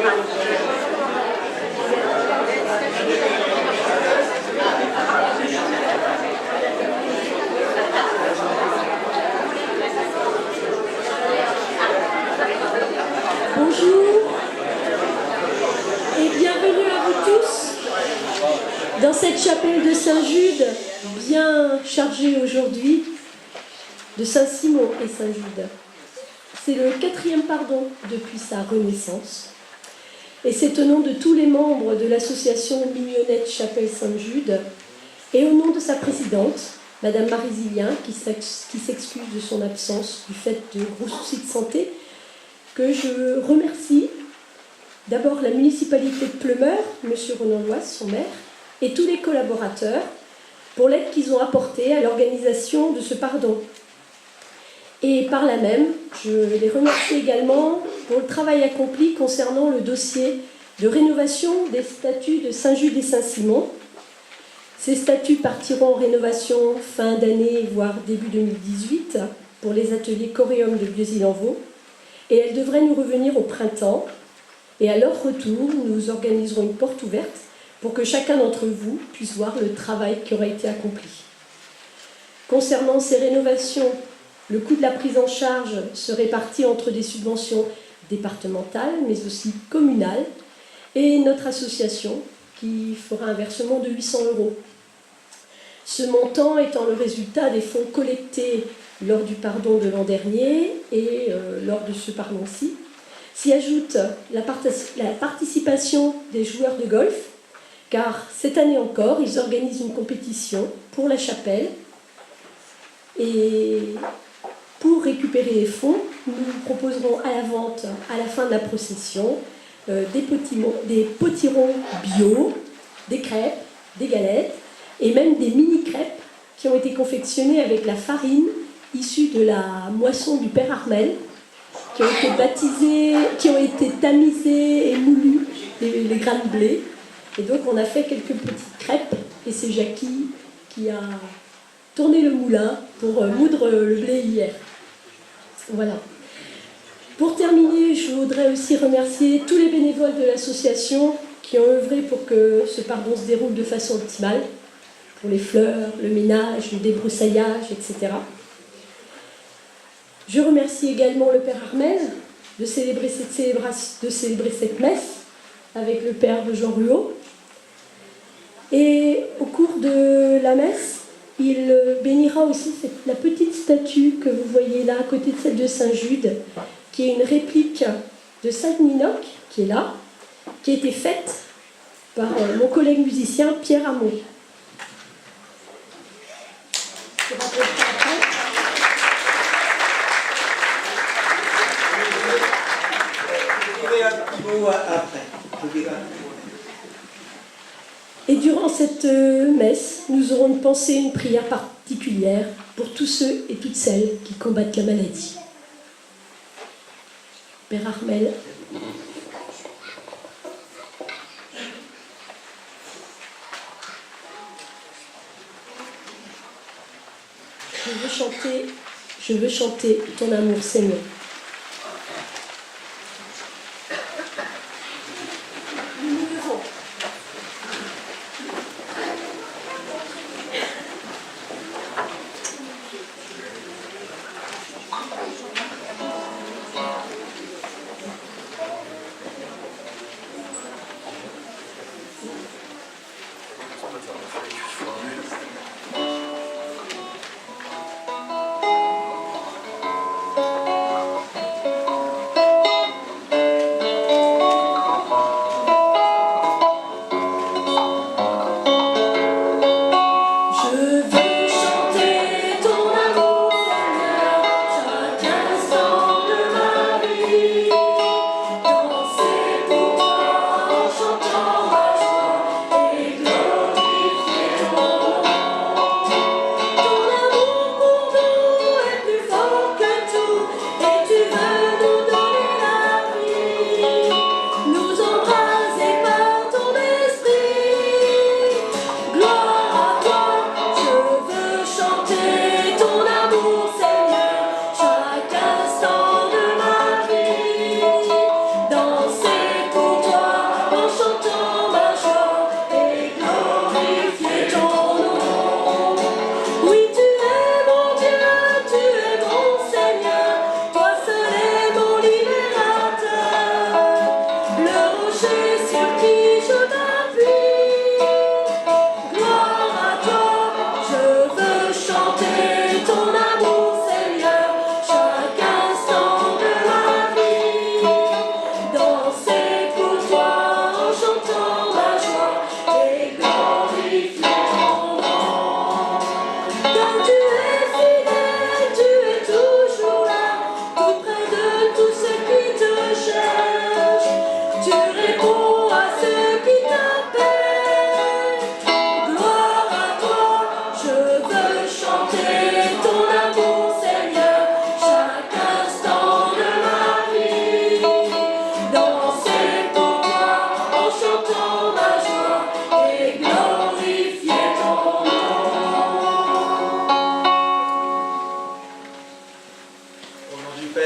Bonjour et bienvenue à vous tous dans cette chapelle de Saint-Jude, bien chargée aujourd'hui, de Saint-Simon et Saint-Jude. C'est le 4e pardon depuis sa renaissance. Et c'est au nom de tous les membres de l'association Mignonnette Chapelle Saint-Jude et au nom de sa présidente, Madame Marie Zilien, qui s'excuse de son absence du fait de gros soucis de santé, que je remercie d'abord la municipalité de Pleumeur, Monsieur Ronan Loise, son maire, et tous les collaborateurs pour l'aide qu'ils ont apportée à l'organisation de ce pardon. Et par là même, je les remercie également pour le travail accompli concernant le dossier de rénovation des statues de Saint-Jude et Saint-Simon. Ces statues partiront en rénovation fin d'année, voire début 2018, pour les ateliers Coréum de Vieux-Île-en-Vaux. Et elles devraient nous revenir au printemps. Et à leur retour, nous organiserons une porte ouverte pour que chacun d'entre vous puisse voir le travail qui aura été accompli. Concernant ces rénovations, le coût de la prise en charge se répartit entre des subventions départementales, mais aussi communales, et notre association qui fera un versement de 800 €. Ce montant étant le résultat des fonds collectés lors du pardon de l'an dernier et lors de ce pardon-ci. S'y ajoute la participation des joueurs de golf, car cette année encore, ils organisent une compétition pour la chapelle. Et pour récupérer les fonds, nous proposerons à la vente, à la fin de la procession, des potirons bio, des crêpes, des galettes, et même des mini-crêpes qui ont été confectionnées avec la farine issue de la moisson du Père Armel, qui ont été baptisées, qui ont été tamisées et moulues, les grains de blé. Et donc on a fait quelques petites crêpes, et c'est Jackie qui a tourné le moulin pour moudre le blé hier. Voilà. Pour terminer, je voudrais aussi remercier tous les bénévoles de l'association qui ont œuvré pour que ce pardon se déroule de façon optimale, pour les fleurs, le ménage, le débroussaillage, etc. Je remercie également le Père Armel de célébrer cette messe avec le Père Jean Ruot. Et au cours de la messe, il bénira aussi la petite statue que vous voyez là, à côté de celle de Saint-Jude, qui est une réplique de Saint-Ninoc, qui est là, qui a été faite par mon collègue musicien Pierre Hamon. Et durant cette messe, nous aurons une pensée, une prière particulière pour tous ceux et toutes celles qui combattent la maladie. Père Armel. Je veux chanter ton amour, Seigneur.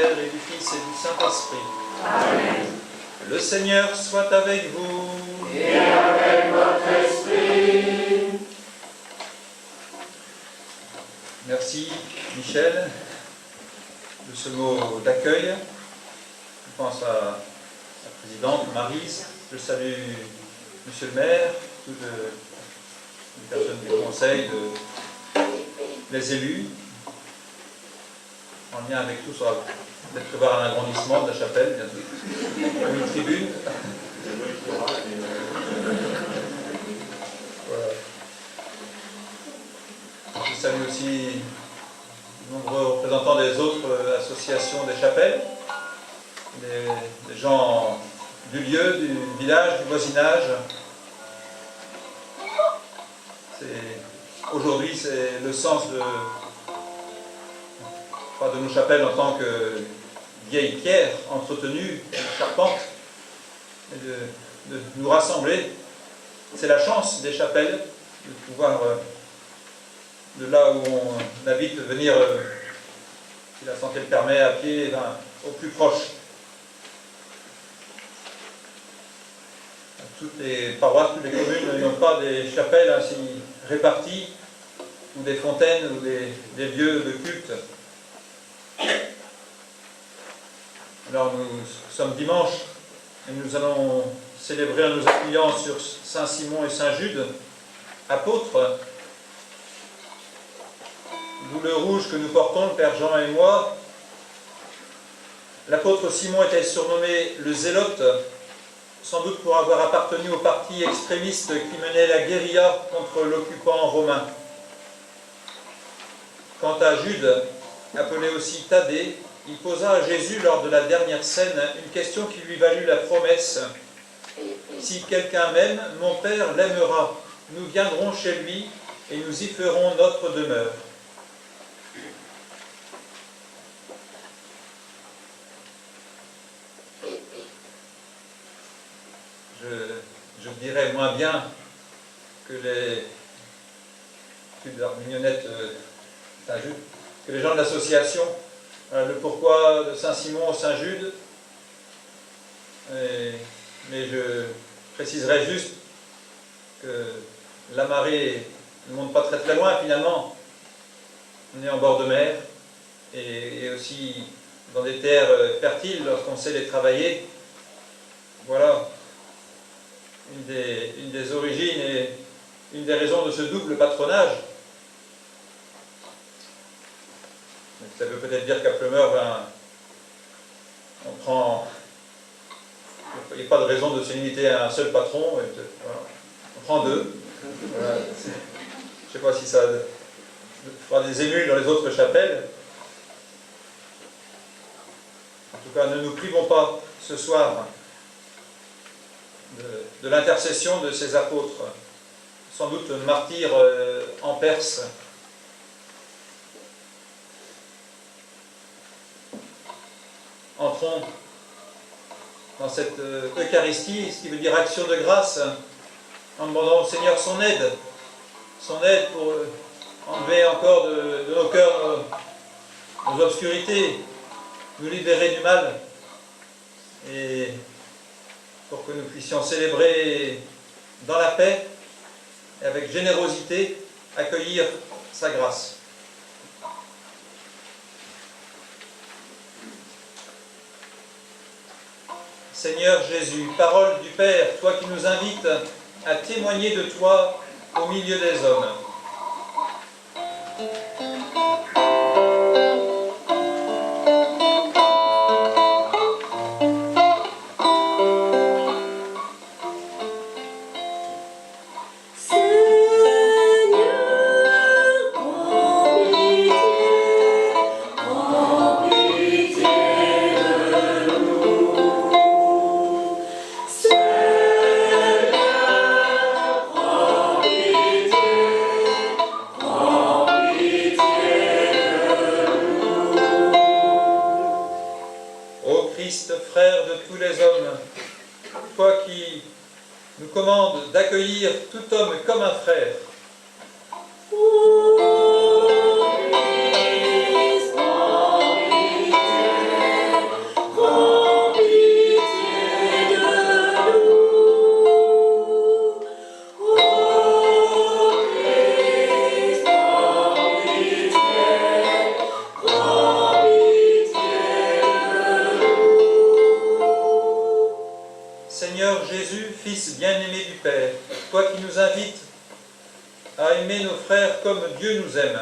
Père et du Fils et du Saint-Esprit. Amen. Le Seigneur soit avec vous. Et avec votre esprit. Merci Michel de ce mot d'accueil. Je pense à la présidente Maryse. Je salue Monsieur le maire, toutes les personnes du conseil, les élus. En lien avec tout, ça va peut-être prévoir un agrandissement de la chapelle, bientôt. Une tribune. Voilà. Je salue aussi de nombreux représentants des autres associations des chapelles, des gens du lieu, du village, du voisinage. Aujourd'hui, c'est le sens de nos chapelles en tant que vieilles pierres entretenues, charpentes, et de nous rassembler. C'est la chance des chapelles de pouvoir, de là où on habite, venir, si la santé le permet, à pied, au plus proche. Toutes les paroisses, toutes les communes n'ont pas des chapelles ainsi réparties, ou des fontaines, ou des lieux de culte. Alors nous sommes dimanche et nous allons célébrer en nous appuyant sur Saint Simon et Saint Jude, apôtres. D'où le rouge que nous portons, le Père Jean et moi. L'apôtre Simon était surnommé le Zélote, sans doute pour avoir appartenu au parti extrémiste qui menait la guérilla contre l'occupant romain. Quant à Jude, appelé aussi Thaddée, il posa à Jésus lors de la dernière scène une question qui lui valut la promesse. « Si quelqu'un m'aime, mon Père l'aimera. Nous viendrons chez lui et nous y ferons notre demeure. » Je dirais moins bien que les mignonnettes Saint-Jude, que les gens de l'association, le pourquoi de Saint-Simon, Saint-Jude, mais je préciserai juste que la marée ne monte pas très très loin finalement. On est en bord de mer et aussi dans des terres fertiles lorsqu'on sait les travailler. Voilà une des origines et une des raisons de ce double patronage. Ça veut peut-être dire qu'à Plumeur, on prend... Il n'y a pas de raison de se limiter à un seul patron. Voilà. On prend deux. Voilà. Je ne sais pas si ça fera des émules dans les autres chapelles. En tout cas, ne nous privons pas ce soir de l'intercession de ces apôtres, sans doute martyrs en Perse. Entrons dans cette Eucharistie, ce qui veut dire action de grâce, en demandant au Seigneur son aide pour enlever encore de nos cœurs nos obscurités, nous libérer du mal, et pour que nous puissions célébrer dans la paix et avec générosité, accueillir sa grâce. Seigneur Jésus, parole du Père, toi qui nous invites à témoigner de toi au milieu des hommes. Frère de tous les hommes, toi qui nous commandes d'accueillir tout homme comme un frère. Seigneur Jésus, Fils bien-aimé du Père, toi qui nous invites à aimer nos frères comme Dieu nous aime.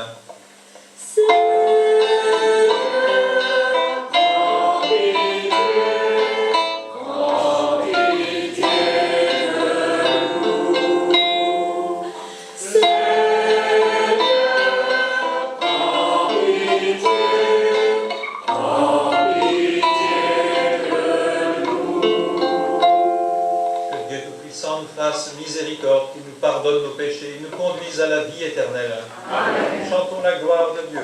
Miséricorde, qui nous pardonne nos péchés et nous conduise à la vie éternelle. Amen. Chantons la gloire de Dieu.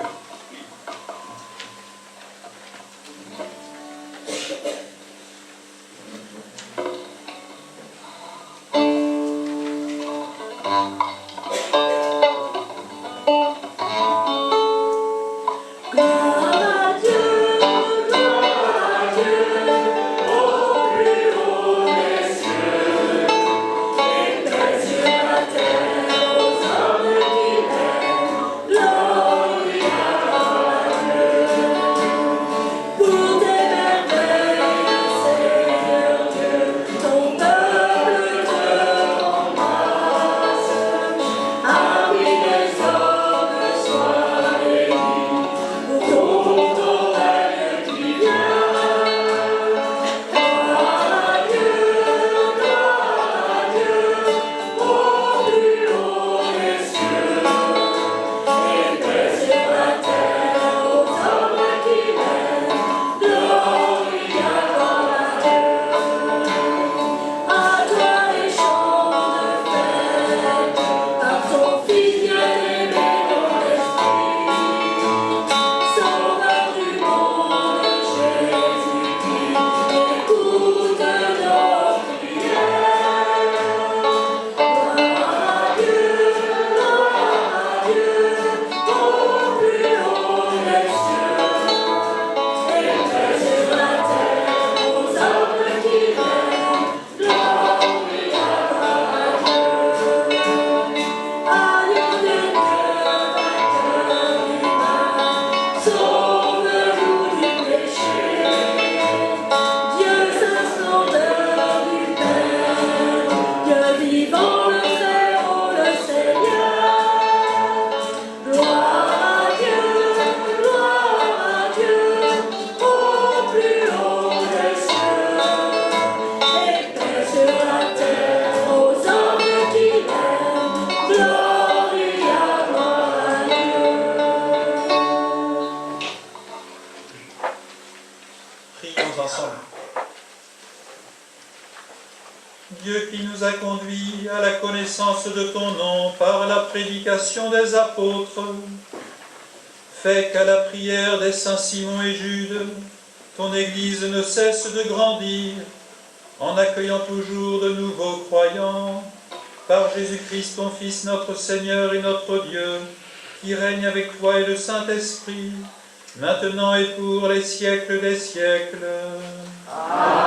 Dieu qui nous a conduits à la connaissance de ton nom par la prédication des apôtres, fais qu'à la prière des saints Simon et Jude, ton Église ne cesse de grandir, en accueillant toujours de nouveaux croyants, par Jésus-Christ, ton Fils, notre Seigneur et notre Dieu, qui règne avec toi et le Saint-Esprit, maintenant et pour les siècles des siècles. Amen.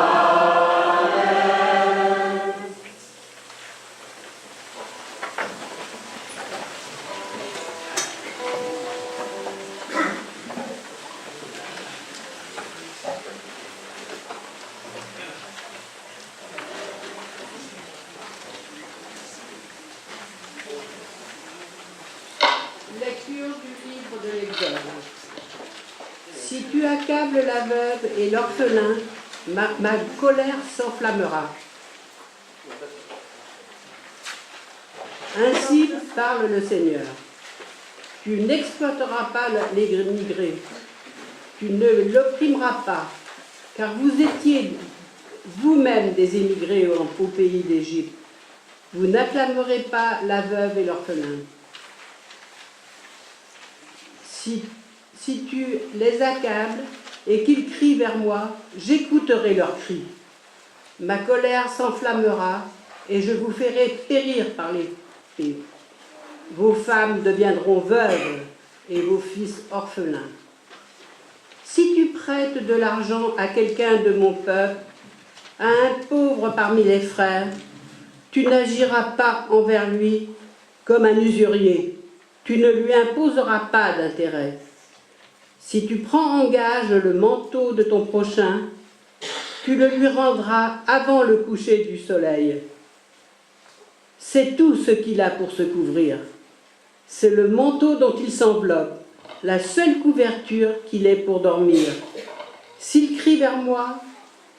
Lecture du livre de l'Exode. Si tu accables la veuve et l'orphelin, ma colère s'enflammera. Ainsi parle le Seigneur. Tu n'exploiteras pas l'immigré, tu ne l'opprimeras pas, car vous étiez vous-même des émigrés au pays d'Égypte. Vous n'acclamerez pas la veuve et l'orphelin. Si tu les accables et qu'ils crient vers moi, j'écouterai leurs cris. Ma colère s'enflammera et je vous ferai périr par l'épée. Vos femmes deviendront veuves et vos fils orphelins. Si tu prêtes de l'argent à quelqu'un de mon peuple, à un pauvre parmi les frères, tu n'agiras pas envers lui comme un usurier. Tu ne lui imposeras pas d'intérêt. Si tu prends en gage le manteau de ton prochain, tu le lui rendras avant le coucher du soleil. C'est tout ce qu'il a pour se couvrir. C'est le manteau dont il s'enveloppe, la seule couverture qu'il ait pour dormir. S'il crie vers moi,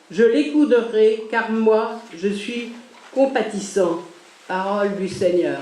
je l'écouterai, car moi, je suis compatissant. Parole du Seigneur.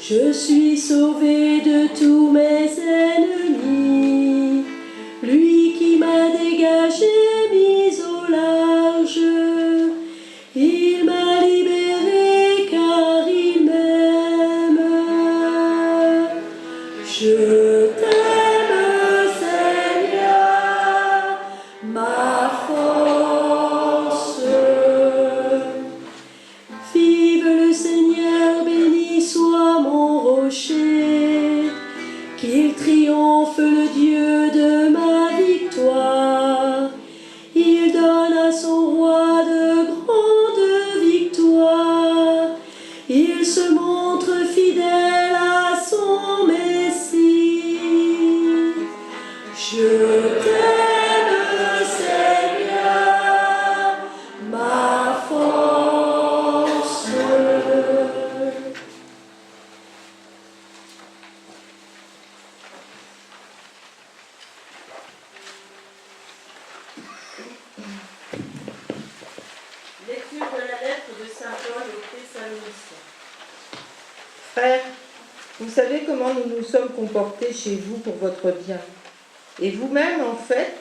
Je suis sauvé de tous mes ennemis, lui qui m'a dégagé, mis au large. Il m'a libéré car il m'aime. Je t'aime, Seigneur, ma force. Vive le Seigneur, béni soit mon rocher, qu'il triomphe le Dieu de ma victoire. Il donne à son roi de grandes victoires. Il se montre fidèle à son Messie. Je t'aime, Seigneur, ma force. Lecture de la lettre de saint Paul aux Thessaloniciens. Frères, vous savez comment nous nous sommes comportés chez vous pour votre bien. Et vous-même, en fait,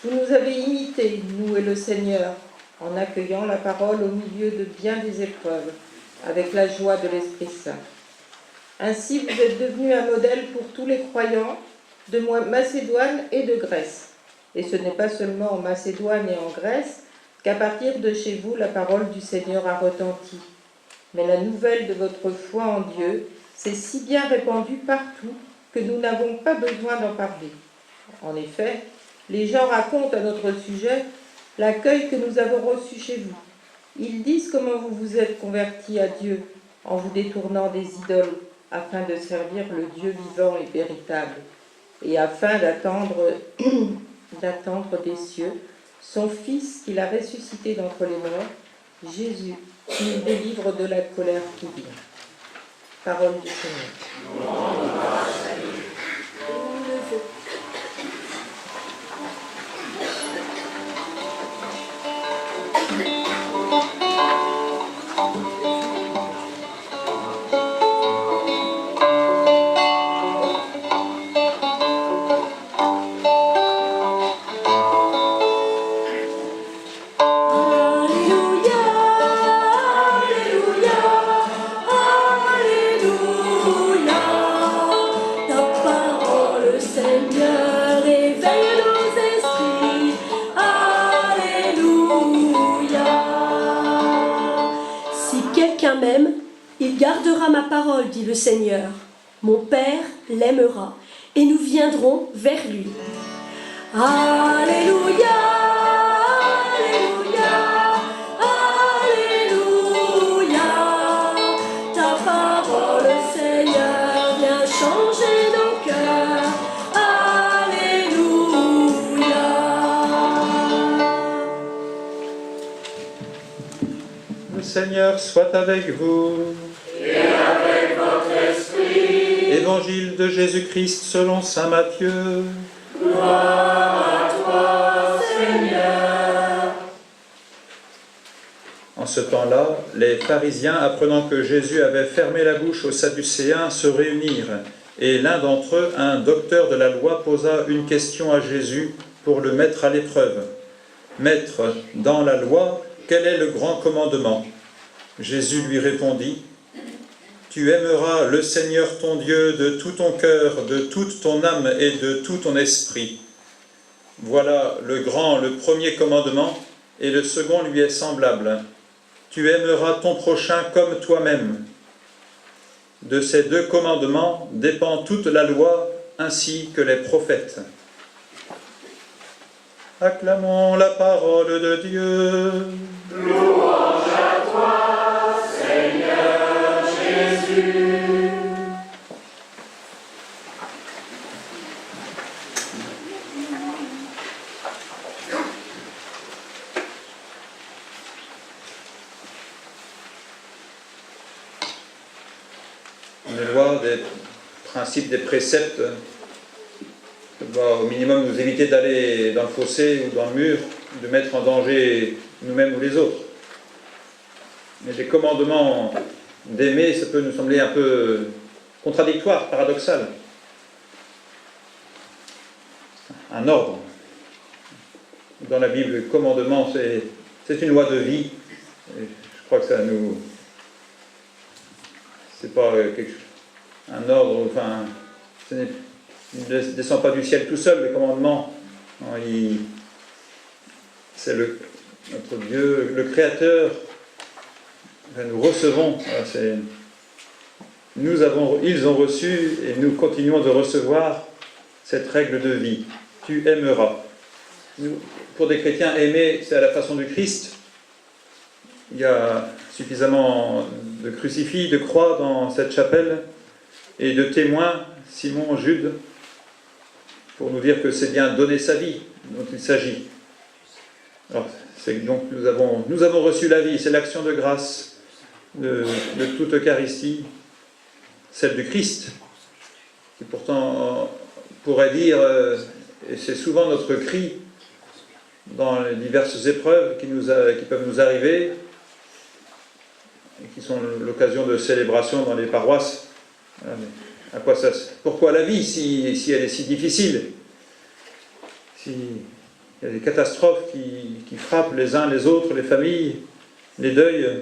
vous nous avez imités, nous et le Seigneur, en accueillant la parole au milieu de bien des épreuves, avec la joie de l'Esprit Saint. Ainsi, vous êtes devenus un modèle pour tous les croyants de Macédoine et de Grèce. Et ce n'est pas seulement en Macédoine et en Grèce qu'à partir de chez vous, la parole du Seigneur a retenti. Mais la nouvelle de votre foi en Dieu s'est si bien répandue partout que nous n'avons pas besoin d'en parler. En effet, les gens racontent à notre sujet l'accueil que nous avons reçu chez vous. Ils disent comment vous vous êtes convertis à Dieu en vous détournant des idoles afin de servir le Dieu vivant et véritable et afin d'attendre des cieux son Fils qu'il a ressuscité d'entre les morts, Jésus, qui nous délivre de la colère qui vient. Parole du Seigneur. Il gardera ma parole, dit le Seigneur. Mon Père l'aimera, et nous viendrons vers lui. Alléluia, Alléluia, Alléluia. Ta parole, Seigneur, vient changer nos cœurs. Alléluia. Seigneur soit avec vous. Et avec votre esprit. Évangile de Jésus-Christ selon saint Matthieu. Gloire à toi, Seigneur. En ce temps-là, les pharisiens, apprenant que Jésus avait fermé la bouche aux Sadducéens, se réunirent. Et l'un d'entre eux, un docteur de la loi, posa une question à Jésus pour le mettre à l'épreuve. « Maître, dans la loi, quel est le grand commandement ?» Jésus lui répondit, « Tu aimeras le Seigneur ton Dieu de tout ton cœur, de toute ton âme et de tout ton esprit. Voilà le premier commandement, et le second lui est semblable. Tu aimeras ton prochain comme toi-même. De ces deux commandements dépend toute la loi, ainsi que les prophètes. » Acclamons la parole de Dieu. Louange à toi, Seigneur Jésus. On est loin des principes, des préceptes qui doivent au minimum nous éviter d'aller dans le fossé ou dans le mur, de mettre en danger nous-mêmes ou les autres. Mais les commandements d'aimer, ça peut nous sembler un peu contradictoire, paradoxal. Un ordre. Dans la Bible, le commandement, c'est une loi de vie. Et je crois que ça nous... C'est pas un ordre, enfin, il ne descend pas du ciel tout seul, le commandement. C'est notre Dieu, le Créateur. Nous recevons. Ils ont reçu et nous continuons de recevoir cette règle de vie. Tu aimeras. Pour des chrétiens, aimer, c'est à la façon du Christ. Il y a suffisamment de crucifix, de croix dans cette chapelle et de témoins, Simon, Jude, pour nous dire que c'est bien donner sa vie dont il s'agit. Alors, donc nous avons reçu la vie, c'est l'action de grâce de toute Eucharistie, celle du Christ, qui pourtant pourrait dire, et c'est souvent notre cri dans les diverses épreuves qui peuvent nous arriver, et qui sont l'occasion de célébration dans les paroisses. À quoi ça, pourquoi la vie si elle est si difficile? Il y a des catastrophes qui frappent les uns les autres, les familles, les deuils.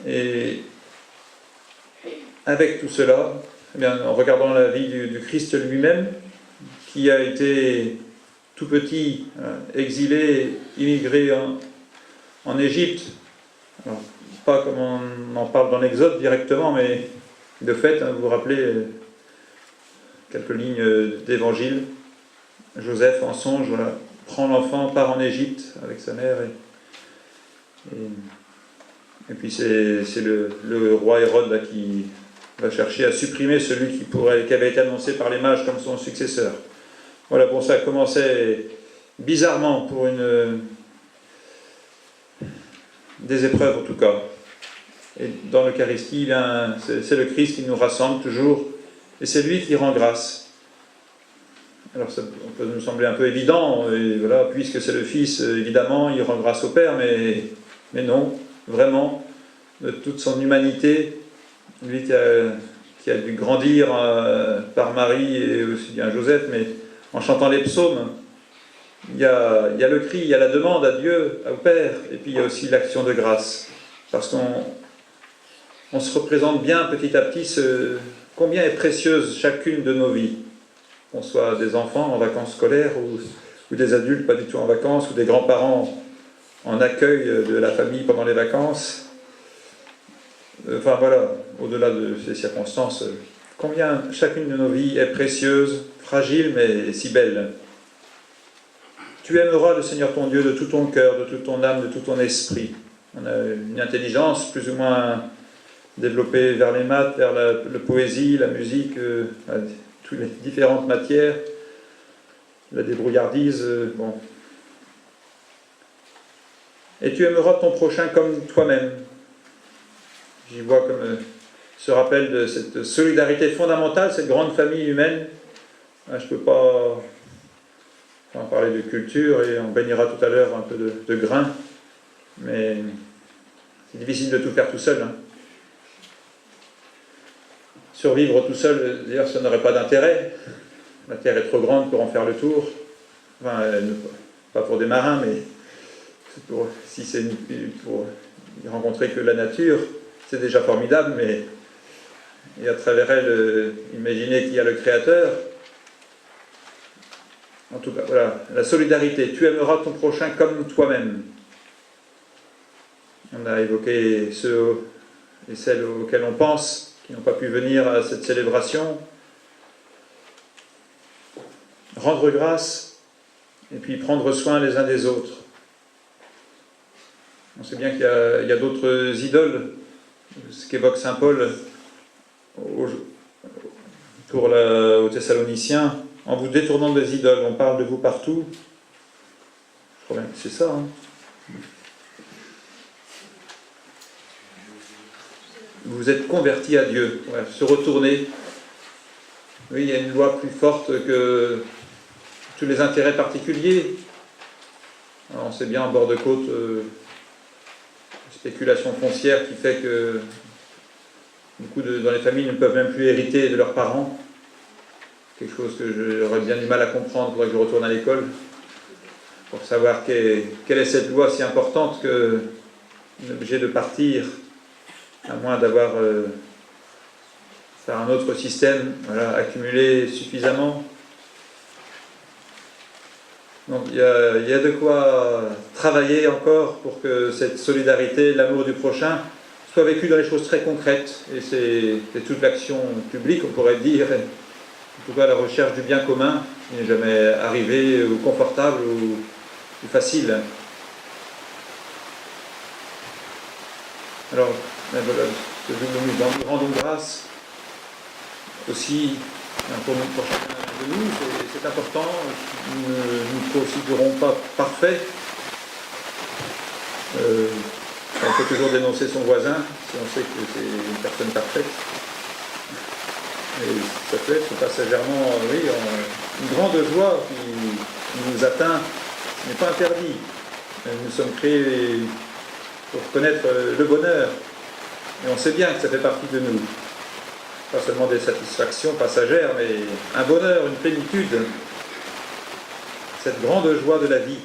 Et avec tout cela, eh bien, en regardant la vie du Christ lui-même, qui a été tout petit, exilé, immigré en Égypte, alors, pas comme on en parle dans l'Exode directement, mais de fait, vous vous rappelez quelques lignes d'évangile. Joseph en songe, voilà, prend l'enfant, part en Égypte avec sa mère, et puis c'est le roi Hérode là, qui va chercher à supprimer celui qui avait été annoncé par les mages comme son successeur. Voilà, bon, ça commençait bizarrement pour des épreuves en tout cas. Et dans l'Eucharistie, c'est le Christ qui nous rassemble toujours, et c'est lui qui rend grâce. Alors ça peut nous sembler un peu évident, et voilà, puisque c'est le Fils, évidemment, il rend grâce au Père, mais non, vraiment, de toute son humanité, lui qui a dû grandir par Marie et aussi bien Joseph, mais en chantant les psaumes, il y a le cri, il y a la demande à Dieu, au Père, et puis il y a aussi l'action de grâce. Parce qu'on se représente bien petit à petit combien est précieuse chacune de nos vies. Qu'on soit des enfants en vacances scolaires ou des adultes pas du tout en vacances, ou des grands-parents en accueil de la famille pendant les vacances. Enfin voilà, au-delà de ces circonstances, combien chacune de nos vies est précieuse, fragile, mais si belle. Tu aimeras le Seigneur ton Dieu de tout ton cœur, de toute ton âme, de tout ton esprit. On a une intelligence plus ou moins développée vers les maths, vers la poésie, la musique, toutes les différentes matières, la débrouillardise, bon. et tu aimeras ton prochain comme toi-même. J'y vois comme ce rappel de cette solidarité fondamentale, cette grande famille humaine. Je ne peux pas en parler de culture, et on baignera tout à l'heure un peu de grain, mais c'est difficile de tout faire tout seul. Survivre tout seul, d'ailleurs, ça n'aurait pas d'intérêt. La Terre est trop grande pour en faire le tour. Enfin, pas pour des marins, mais si c'est pour rencontrer que la nature, c'est déjà formidable, mais et à travers elle, imaginer qu'il y a le Créateur. En tout cas, voilà, la solidarité. Tu aimeras ton prochain comme toi-même. On a évoqué ceux et celles auxquels on pense, qui n'ont pas pu venir à cette célébration. Rendre grâce, et puis prendre soin les uns des autres. On sait bien qu'il y a d'autres idoles, ce qu'évoque saint Paul aux Thessaloniciens. En vous détournant des idoles, on parle de vous partout. Je crois bien que c'est ça. Vous êtes convertis à Dieu. Ouais, se retourner. Oui, il y a une loi plus forte que tous les intérêts particuliers. Alors, on sait bien, en bord de côte, spéculation foncière qui fait que beaucoup dans les familles ne peuvent même plus hériter de leurs parents. Quelque chose que j'aurais bien du mal à comprendre, il faudrait que je retourne à l'école pour savoir quelle est cette loi si importante qu'on est obligé de partir, à moins d'avoir faire un autre système, voilà, accumuler suffisamment. Donc il y a de quoi travailler encore pour que cette solidarité, l'amour du prochain, soit vécu dans les choses très concrètes. Et c'est toute l'action publique, on pourrait dire, en tout cas la recherche du bien commun, qui n'est jamais arrivé ou confortable ou facile. Alors, voilà, nous rendons grâce aussi pour chacun de nous, c'est important. Nous ne nous considérons pas parfaits. On peut toujours dénoncer son voisin si on sait que c'est une personne parfaite. Et ça peut être passagèrement, oui, une grande joie qui nous atteint, n'est pas interdit. Nous sommes créés pour connaître le bonheur. Et on sait bien que ça fait partie de nous. Pas seulement des satisfactions passagères, mais un bonheur, une plénitude. Cette grande joie de la vie.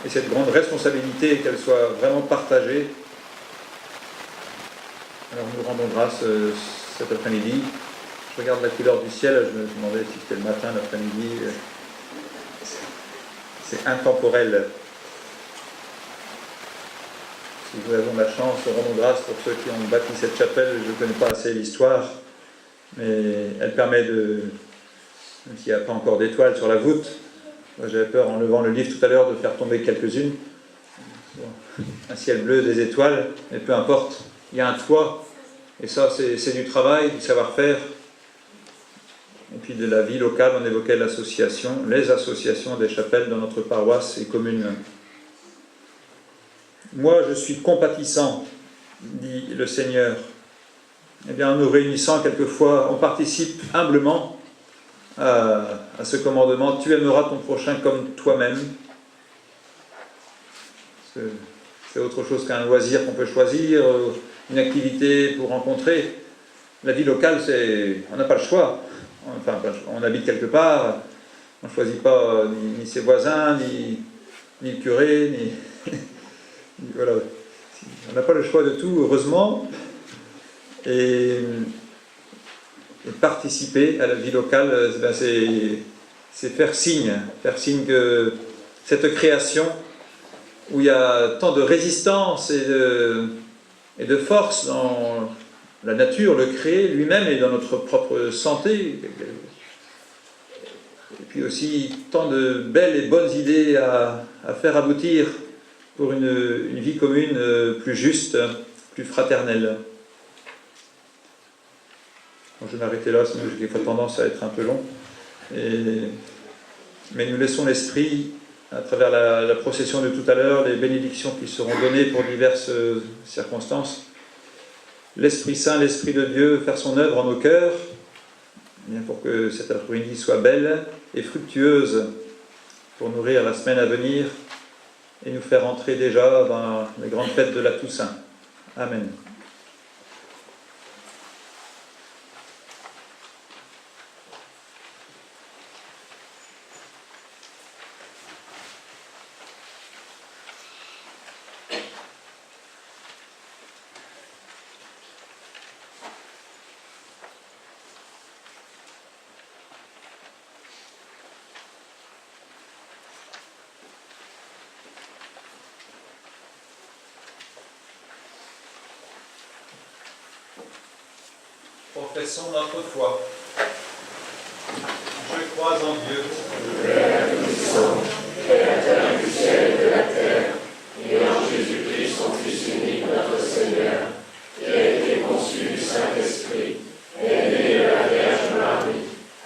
Et cette grande responsabilité, qu'elle soit vraiment partagée. Alors nous rendons grâce cet après-midi. Je regarde la couleur du ciel, je me demandais si c'était le matin, l'après-midi. C'est intemporel. Si nous avons la chance, rendons grâce pour ceux qui ont bâti cette chapelle. Je ne connais pas assez l'histoire, mais elle permet de, même s'il n'y a pas encore d'étoiles sur la voûte, j'avais peur en levant le livre tout à l'heure de faire tomber quelques-unes. Un ciel bleu, des étoiles, mais peu importe, il y a un toit, et ça c'est du travail, du savoir-faire. Et puis de la vie locale, on évoquait l'association, les associations des chapelles dans notre paroisse et commune. Moi, je suis compatissant, dit le Seigneur. Eh bien, en nous réunissant quelquefois, on participe humblement à ce commandement. Tu aimeras ton prochain comme toi-même. C'est autre chose qu'un loisir qu'on peut choisir, une activité pour rencontrer. La vie locale, on n'a pas le choix. Enfin, on habite quelque part, on ne choisit pas ni ses voisins, ni le curé, voilà. On n'a pas le choix de tout, heureusement. Et participer à la vie locale, c'est faire signe que cette création, où il y a tant de résistance et de force dans la nature, le créé lui-même et dans notre propre santé, et puis aussi tant de belles et bonnes idées à faire aboutir pour une vie commune plus juste, plus fraternelle. Bon, je vais m'arrêter là, sinon j'ai tendance à être un peu long. Mais nous laissons l'Esprit à travers la procession de tout à l'heure, les bénédictions qui seront données pour diverses circonstances. L'Esprit Saint, l'Esprit de Dieu, faire son œuvre en nos cœurs, bien pour que cette après-midi soit belle et fructueuse pour nourrir la semaine à venir et nous faire entrer déjà dans les grandes fêtes de la Toussaint. Amen. Professons notre foi. Je crois en Dieu, Père Tout-Puissant, Créateur du ciel et de la terre, et en Jésus-Christ, son Fils unique, notre Seigneur, qui a été conçu du Saint-Esprit, est né de la Vierge Marie,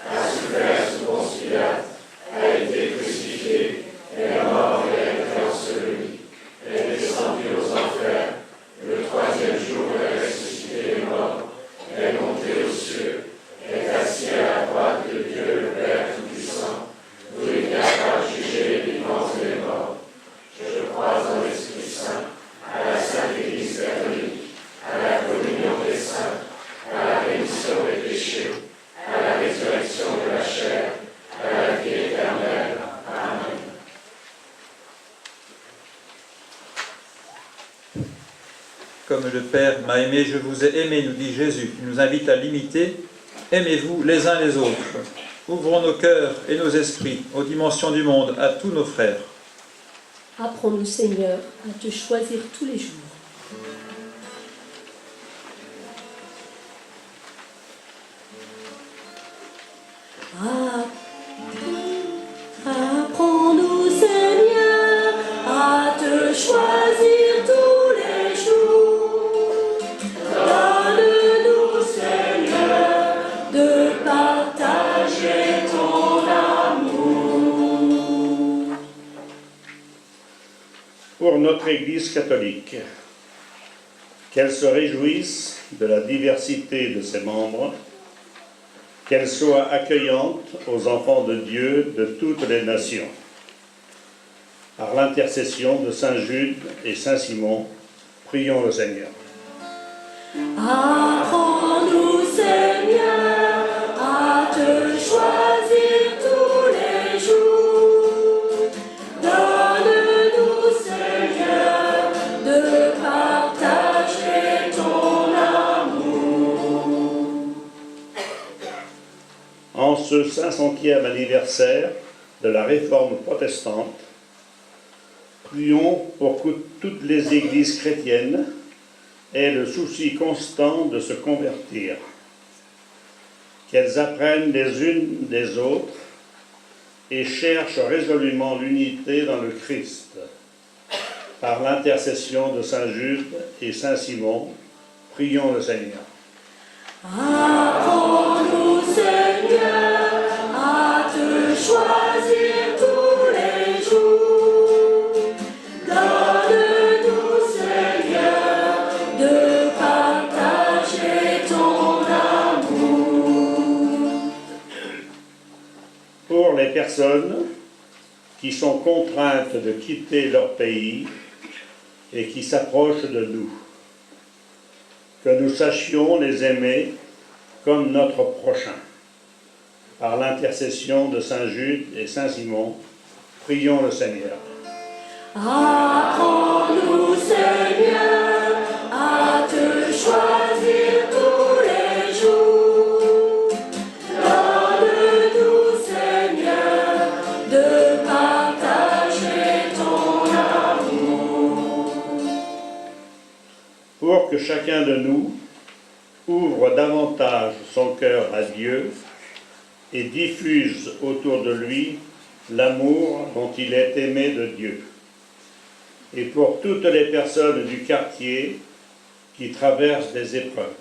a souffert sous Ponce Pilate, a été crucifié, est mort et a été enseveli, est descendu aux enfers, le troisième jour est ressuscité des morts, est monté aux cieux, est assis à la droite de Dieu le Père Tout-Puissant, d'où il viendra juger les vivants et les morts. Je crois en l'Esprit Saint, à la Sainte Église catholique, à la communion des saints, à la rémission des péchés, à la résurrection de la chair, à la vie éternelle. Amen. comme le Père m'a aimé, je vous ai aimé, nous dit Jésus. Il nous invite à l'imiter. Aimez-vous les uns les autres. Ouvrons nos cœurs et nos esprits aux dimensions du monde, à tous nos frères. Apprends-nous, Seigneur, à te choisir tous les jours. Apprends-nous, Seigneur, à te choisir tous les jours. Donne-nous, Seigneur, de partager ton amour. Pour notre Église catholique, qu'elle se réjouisse de la diversité de ses membres, qu'elle soit accueillante aux enfants de Dieu de toutes les nations. Par l'intercession de Saint Jude et Saint Simon, prions le Seigneur. Apprends-nous, Seigneur, à te choisir tous les jours. Donne-nous, Seigneur, de partager ton amour. En ce 500e anniversaire de la Réforme protestante, prions pour que toutes les églises chrétiennes aient le souci constant de se convertir, qu'elles apprennent les unes des autres et cherchent résolument l'unité dans le Christ. Par l'intercession de Saint Jude et Saint Simon, prions le Seigneur. Apprends-nous, Seigneur, à te choisir tous les jours. Donne-nous, Seigneur, de partager ton amour. Pour les personnes qui sont contraintes de quitter leur pays et qui s'approchent de nous, que nous sachions les aimer comme notre prochain. Par l'intercession de Saint Jude et Saint Simon, prions le Seigneur. Apprends-nous, Seigneur, à te choisir tous les jours. Donne-nous, Seigneur, de partager ton amour. Pour que chacun de nous ouvre davantage son cœur à Dieu et diffuse autour de lui l'amour dont il est aimé de Dieu. Et pour toutes les personnes du quartier qui traversent des épreuves.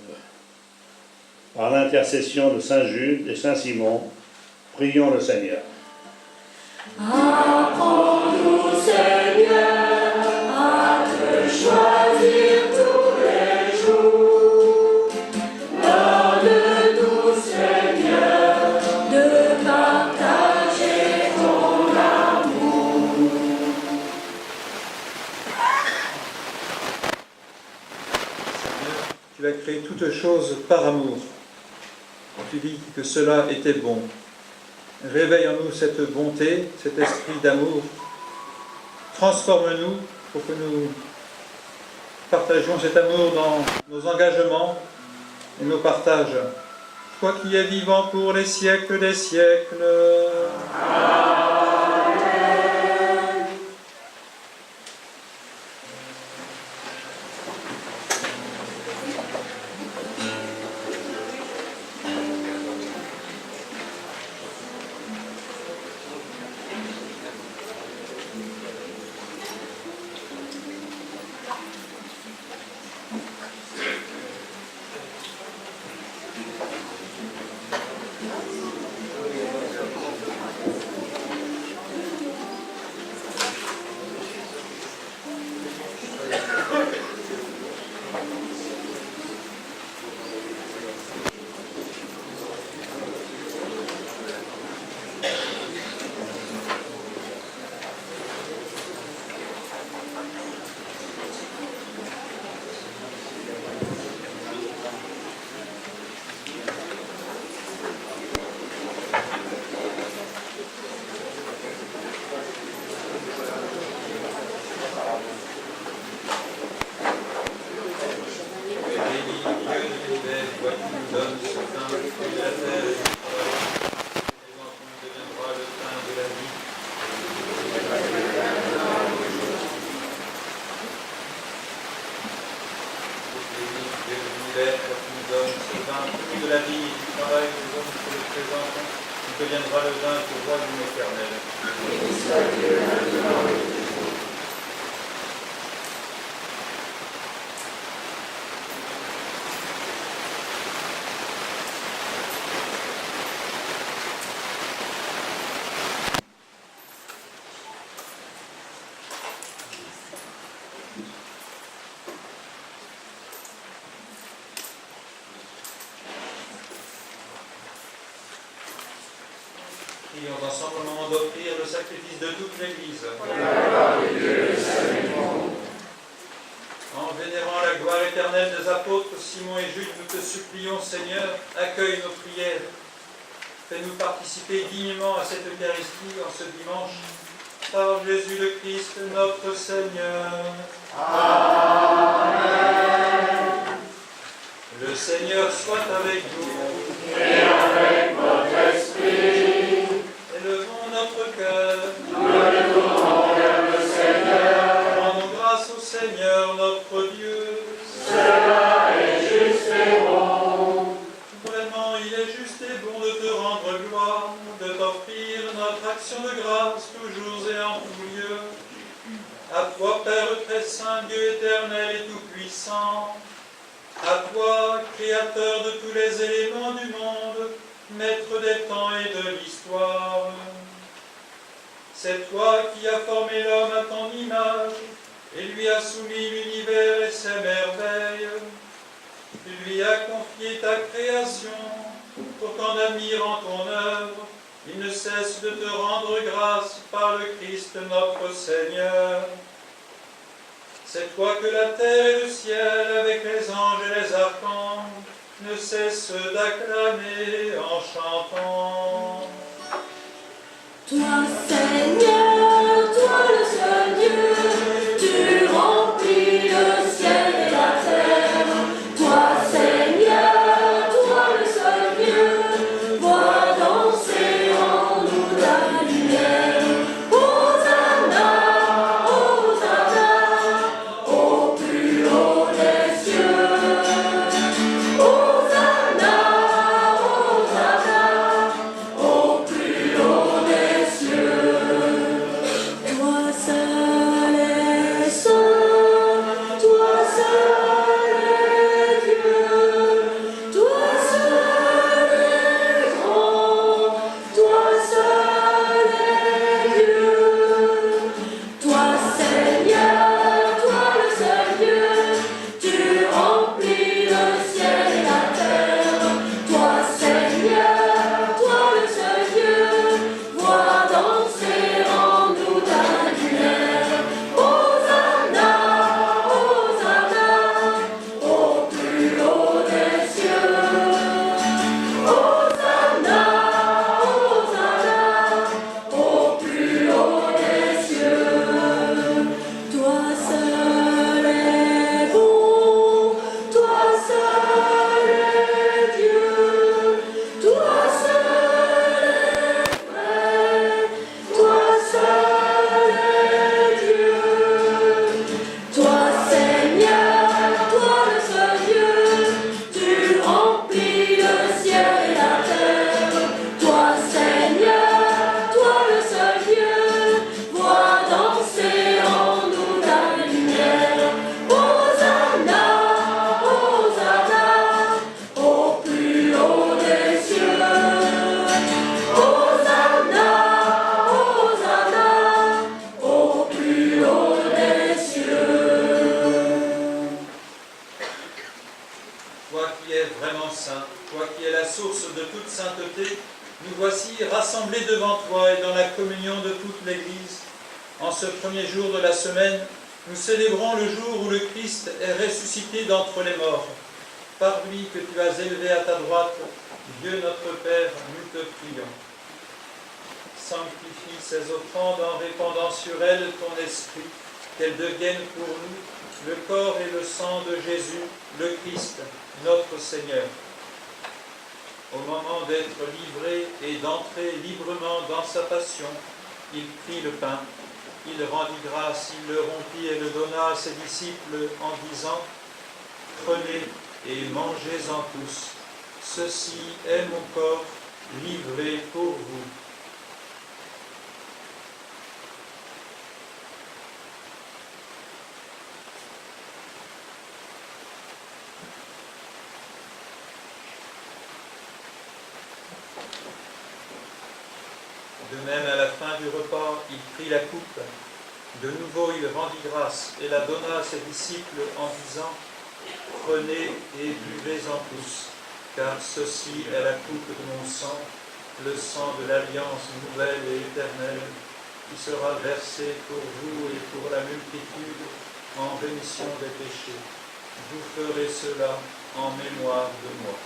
Par l'intercession de Saint Jude et Saint Simon, prions le Seigneur. Apprends-nous, Tu as créé toutes choses par amour. Tu dis que cela était bon. Réveille en nous cette bonté, cet esprit d'amour. Transforme-nous pour que nous partagions cet amour dans nos engagements et nos partages. Toi qui es vivant pour les siècles des siècles. Prions ensemble au moment d'offrir le sacrifice de toute l'Église. En vénérant la gloire éternelle des apôtres Simon et Jude, nous te supplions, Seigneur, accueille nos prières. Fais-nous participer dignement à cette Eucharistie en ce dimanche, par Jésus le Christ, notre Seigneur. Amen. Le Seigneur soit avec vous. Et avec votre esprit. Élevons notre cœur. Nous le tournons vers le Seigneur. Rendons grâce au Seigneur, notre Dieu. Cela est juste et bon. Vraiment, il est juste et bon de te rendre gloire, de t'offrir notre action de grâce, toujours et en tout lieu. À toi, Père très saint, Dieu éternel et tout-puissant, à toi, Créateur de tous les éléments du monde, Maître des temps et de l'histoire. C'est toi qui as formé l'homme à ton image et lui as soumis l'univers et ses merveilles. Tu lui as confié ta création pour qu'en admirant ton œuvre, il ne cesse de te rendre grâce par le Christ notre Seigneur. C'est toi que la terre et le ciel, avec les anges et les archanges, ne cessent d'acclamer en chantant. Toi, Seigneur, toi le seul Dieu, tu remplis le ciel et la terre. Toi, Seigneur, toi le seul Dieu, vois danser en nous ta lumière. Hosanna, Hosanna, au plus haut des cieux. Hosanna, Hosanna, au plus haut des cieux. source de toute sainteté, nous voici rassemblés devant toi et dans la communion de toute l'Église. En ce premier jour de la semaine, nous célébrons le jour où le Christ est ressuscité d'entre les morts. Par lui que tu as élevé à ta droite, Dieu notre Père, nous te prions. Sanctifie ces offrandes en répandant sur elles ton esprit, qu'elles deviennent pour nous le corps et le sang de Jésus, le Christ, notre Seigneur. Au moment d'être livré et d'entrer librement dans sa passion, il prit le pain, il rendit grâce, il le rompit et le donna à ses disciples en disant « Prenez et mangez-en tous, ceci est mon corps livré pour vous. » De même, à la fin du repas, il prit la coupe. De nouveau, il rendit grâce et la donna à ses disciples en disant « Prenez et buvez-en tous, car ceci est la coupe de mon sang, le sang de l'alliance nouvelle et éternelle, qui sera versé pour vous et pour la multitude en rémission des péchés. Vous ferez cela en mémoire de moi. »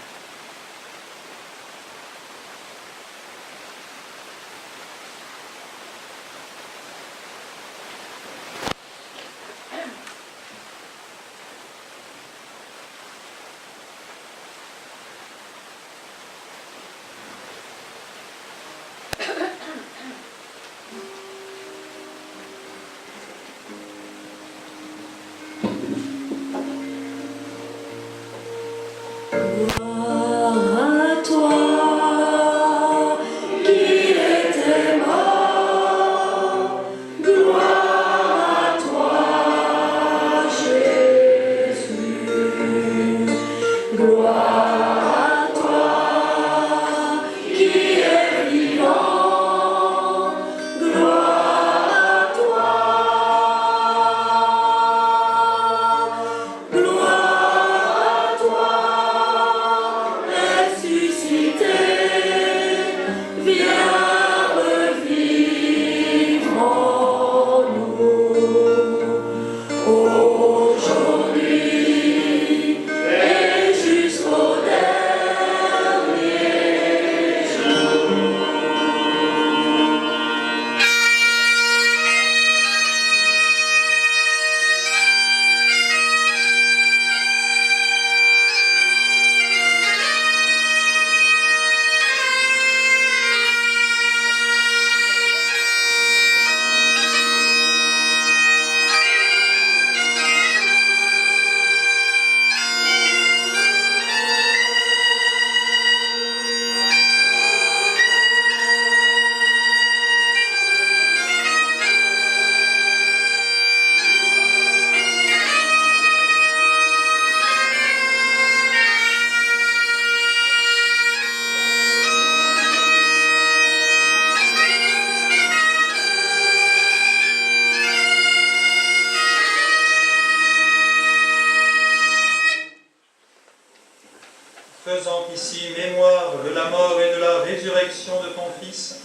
Faisant ici mémoire de la mort et de la résurrection de ton Fils,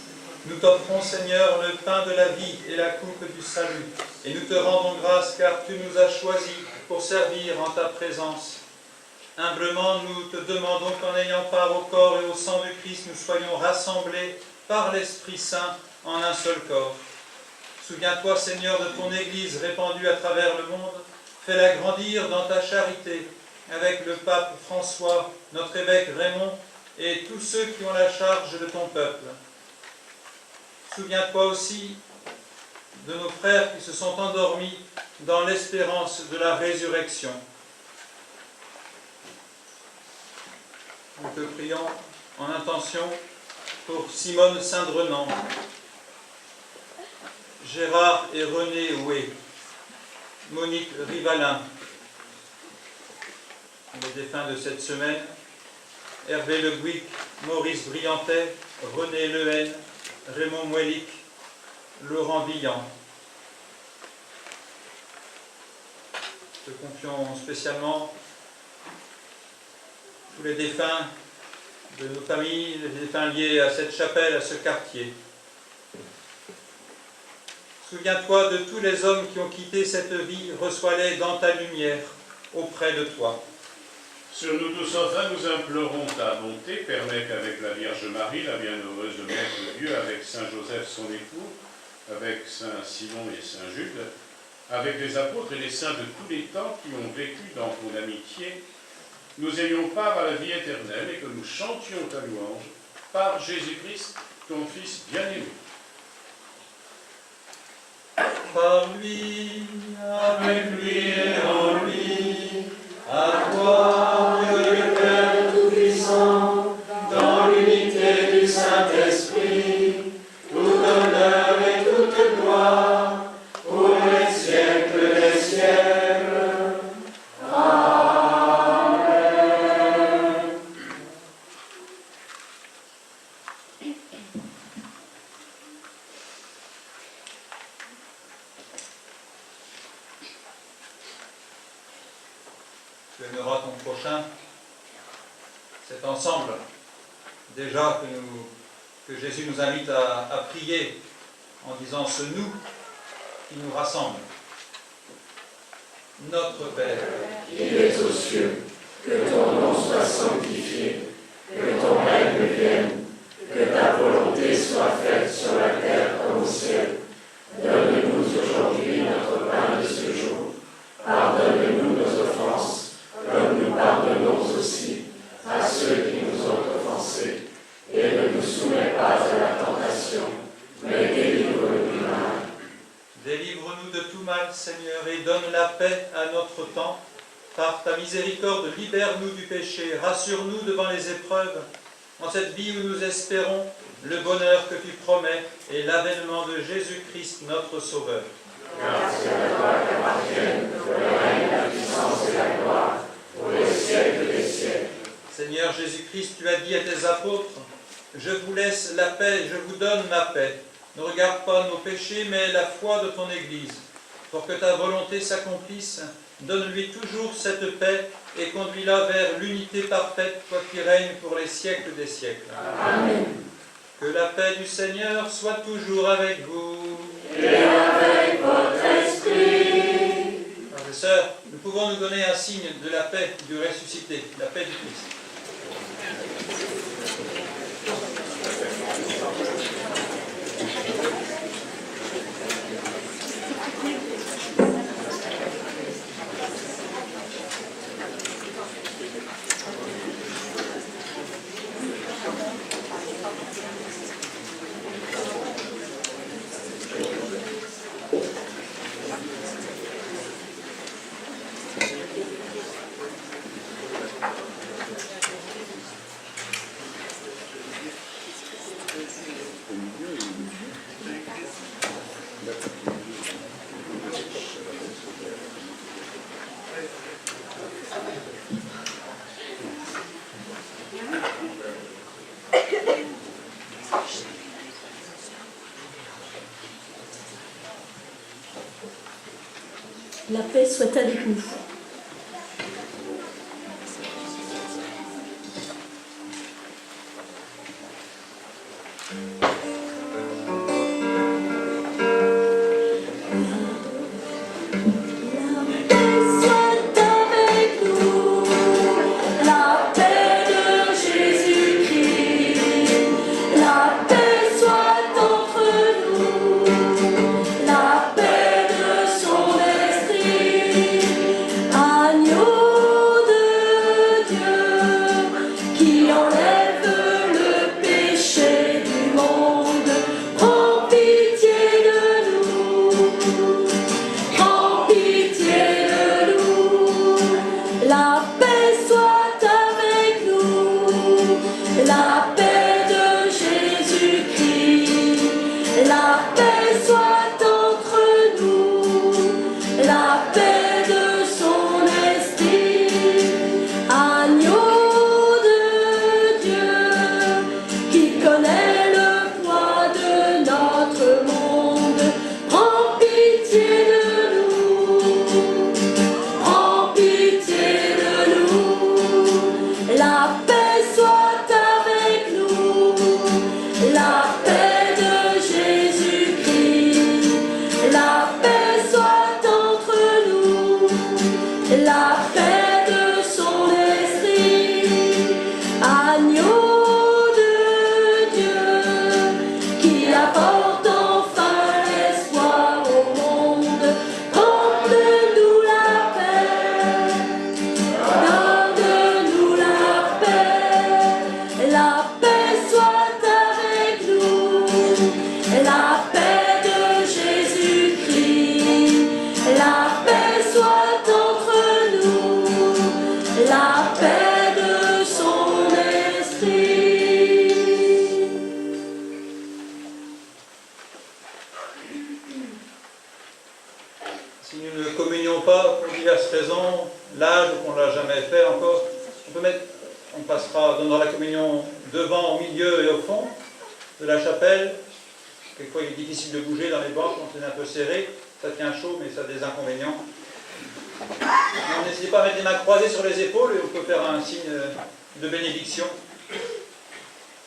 nous t'offrons, Seigneur, le pain de la vie et la coupe du salut, et nous te rendons grâce car tu nous as choisis pour servir en ta présence. Humblement, nous te demandons qu'en ayant part au corps et au sang du Christ, nous soyons rassemblés par l'Esprit Saint en un seul corps. Souviens-toi, Seigneur, de ton Église répandue à travers le monde, fais-la grandir dans ta charité, avec le pape François, notre évêque Raymond et tous ceux qui ont la charge de ton peuple. Souviens-toi aussi de nos frères qui se sont endormis dans l'espérance de la résurrection. Nous te prions en intention pour Simone Saint-Drenant, Gérard et René Houé, Monique Rivalin, les défunts de cette semaine, Hervé Le Gouic, Maurice Briantet, René Lehen, Raymond Mouelic, Laurent Billan. Te confions spécialement tous les défunts de nos familles, des défunts liés à cette chapelle, à ce quartier. Souviens-toi de tous les hommes qui ont quitté cette vie, reçois-les dans ta lumière, auprès de toi. Sur nous tous enfin, nous implorons ta bonté, permets qu'avec la Vierge Marie, la bienheureuse Mère de Dieu, avec Saint Joseph son époux, avec Saint Simon et Saint Jude, avec les apôtres et les saints de tous les temps qui ont vécu dans ton amitié, nous ayons part à la vie éternelle et que nous chantions ta louange par Jésus-Christ, ton Fils bien-aimé. Par lui, avec lui et en lui, à toi, Dieu Père Tout-Puissant, dans l'unité du Saint-Esprit, tout honneur et toute gloire, pour les siècles des siècles. Amen. Tu aimeras ton prochain. C'est ensemble, déjà, que Jésus nous invite à prier en disant ce nous qui nous rassemble. Notre Père, qui es aux cieux, que ton nom soit sanctifié, que ton règne vienne, que ta volonté soit faite sur la terre comme au ciel. Donne-nous aujourd'hui notre pain de ce jour. Pardonne-nous nos offenses, comme nous pardonnons aussi à ceux qui nous ont offensés. Et ne nous soumets pas à la tentation, mais délivre-nous du mal. délivre-nous de tout mal, Seigneur, et donne la paix à notre temps. Par ta miséricorde, libère-nous du péché, rassure-nous devant les épreuves. En cette vie où nous espérons le bonheur que tu promets et l'avènement de Jésus-Christ, notre Sauveur. Car c'est à toi qu'appartiennent le règne, la puissance et la gloire, pour les siècles des siècles. Seigneur Jésus-Christ, tu as dit à tes apôtres, « Je vous laisse la paix, je vous donne ma paix. Ne regarde pas nos péchés, mais la foi de ton Église. Pour que ta volonté s'accomplisse, donne-lui toujours cette paix et conduis-la vers l'unité parfaite, toi qui règnes pour les siècles des siècles. » Amen. Que la paix du Seigneur soit toujours avec vous. Et avec votre esprit. Frères et sœurs, nous pouvons nous donner un signe de la paix du ressuscité, la paix du Christ. La paix soit avec nous. La paix soit avec communion devant, au milieu et au fond de la chapelle. Quelquefois, il est difficile de bouger dans les bancs quand c'est un peu serré. Ça tient chaud, mais ça a des inconvénients. N'hésitez pas à mettre les mains croisées sur les épaules et on peut faire un signe de bénédiction.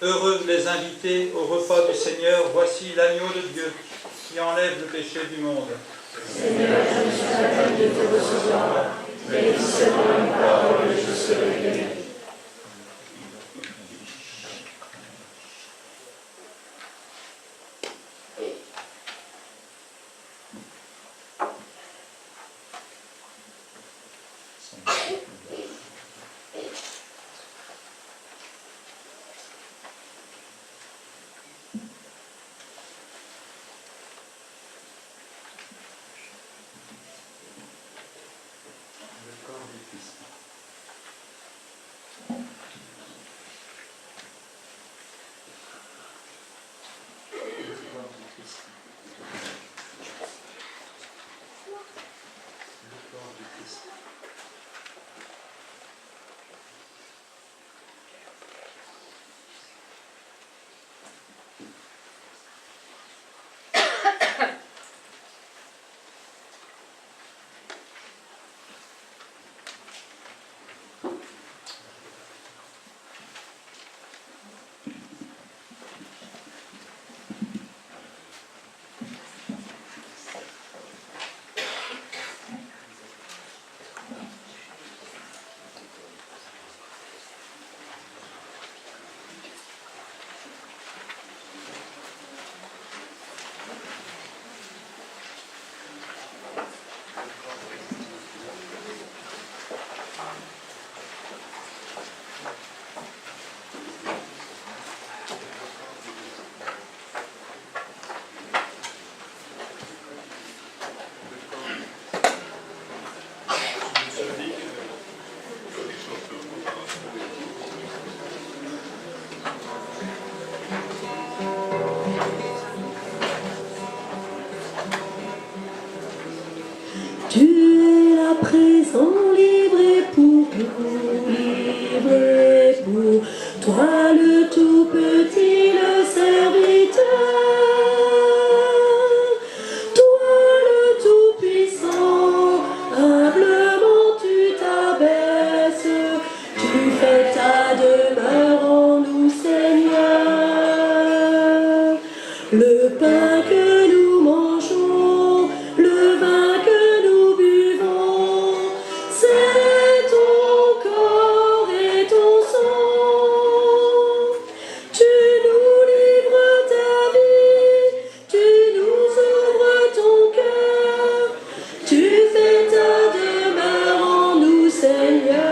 Heureux les invités au repas du Seigneur, voici l'agneau de Dieu qui enlève le péché du monde. Seigneur, je suis à la de te recevoir, mais dis seulement une parole et je serai guéri. Tu es là présent, livré pour nous, livré pour toi le tout petit, le serviteur. Toi le tout puissant, humblement tu t'abaisses, tu fais ta demeure en nous, Seigneur. Le pain que nous mangeons, le vin que nous buvons, c'est ton corps et ton sang. Tu nous livres ta vie, tu nous ouvres ton cœur, tu fais ta demeure en nous, Seigneur.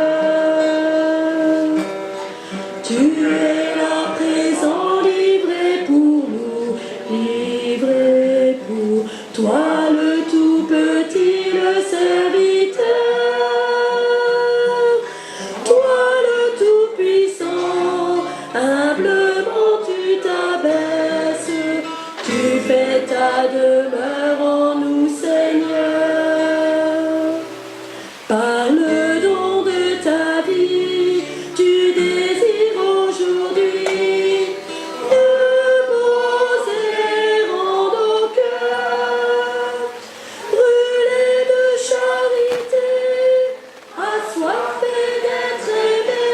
Tu es là présent, livré pour nous, livré pour toi le tout petit, le serviteur. Toi le tout puissant, humblement tu t'abaisses, tu fais ta demeure en nous, Seigneur. Par le don de ta vie, tu désires aujourd'hui reposer en nos cœurs, brûler de charité, assoiffé d'être aimé,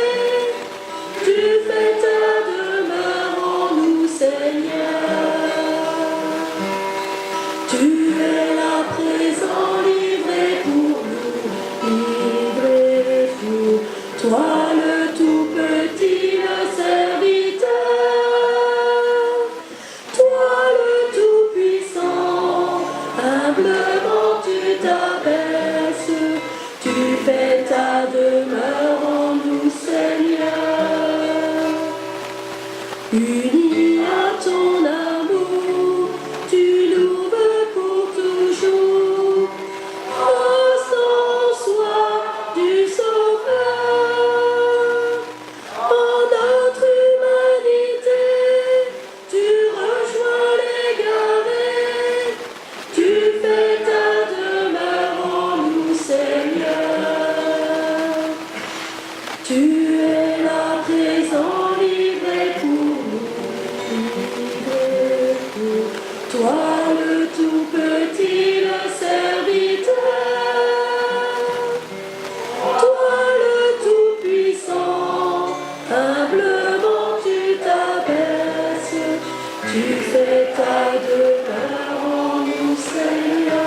tu fais ta demeure en nous, Seigneur. Tu es là présent, livré pour nous, livré pour toi le tout petit, le serviteur. Toi le tout puissant, humblement tu t'abaisses, tu fais ta demeure en nous, Seigneur. Unis à ton amour, tu nous veux pour toujours. Ô soir du Sauveur, en notre humanité, tu rejoins l'égaré, tu fais ta demeure en nous, Seigneur. Tu es là présent, Tu fais ta demeure en nous, Seigneur.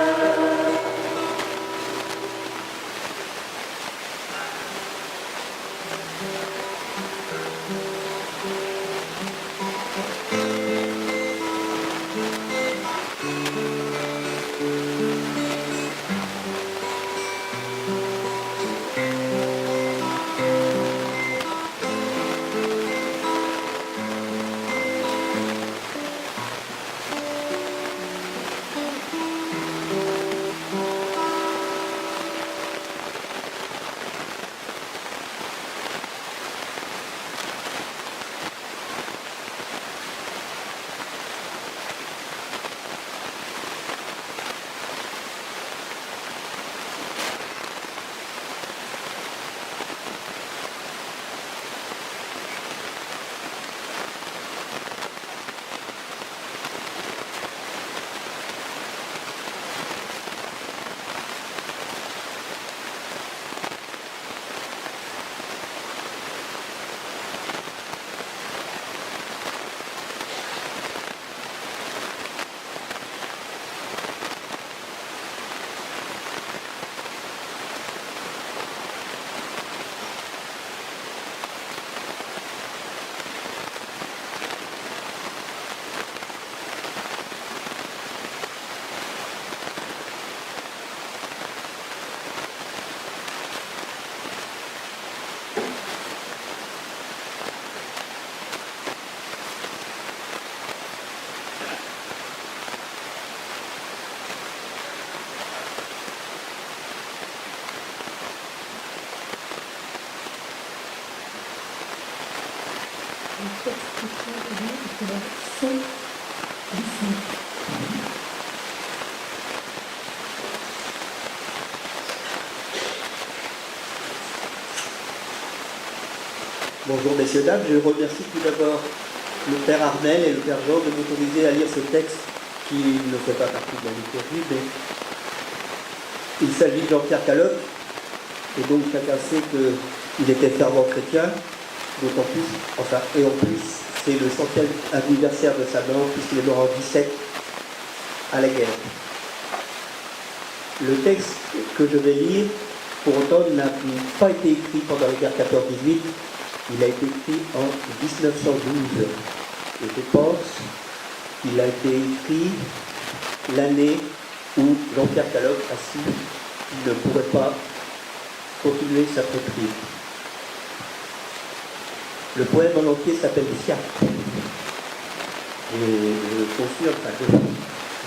Bonjour messieurs, dames, je remercie tout d'abord le Père Armel et le Père Jean de m'autoriser à lire ce texte qui ne fait pas partie de la liturgie, mais il s'agit de Jean-Pierre Caloc, et donc chacun sait qu'il était fervent chrétien, d'autant plus, enfin, et en plus, c'est le 100e anniversaire de sa mort, puisqu'il est mort en 17 à la guerre. Le texte que je vais lire, pour autant, n'a pas été écrit pendant la guerre 14-18, il a été écrit en 1912. Et je pense qu'il a été écrit l'année où Jean-Pierre Caloc a su qu'il ne pourrait pas continuer sa prêtrise. Le poème en entier s'appelle Fiacre. Et je confirme,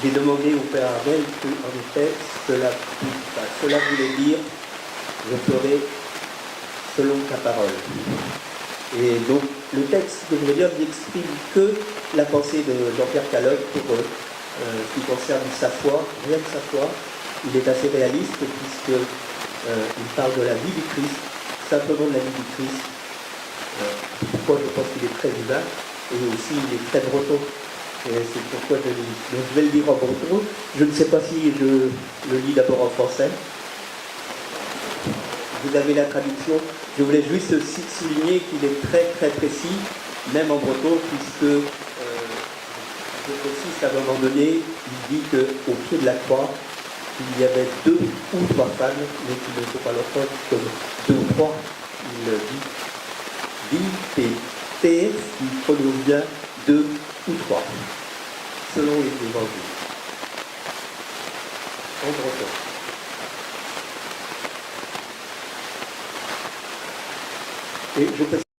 j'ai demandé au Père Armel que, en effet, cela voulait dire je ferai selon ta parole. Et donc, le texte que je vais lire n'exprime que la pensée de Jean-Pierre Caloc pour ce qui concerne sa foi, rien que sa foi. Il est assez réaliste puisqu'il parle de la vie du Christ, simplement de la vie du Christ. Pourquoi je pense qu'il est très humain et aussi il est très breton. Et c'est pourquoi je lis. Donc, je vais le lire en breton. Je ne sais pas si je le lis d'abord en français. Vous avez la traduction. Je voulais juste souligner qu'il est très très précis, même en breton, puisque je précise qu'à un moment donné, il dit qu'au pied de la croix, il y avait 2 ou 3 femmes, mais qu'il ne faut pas l'entendre comme 2 ou 3. Il dit P, qui prononce bien 2 ou 3, selon les évangiles. En breton. Et je précise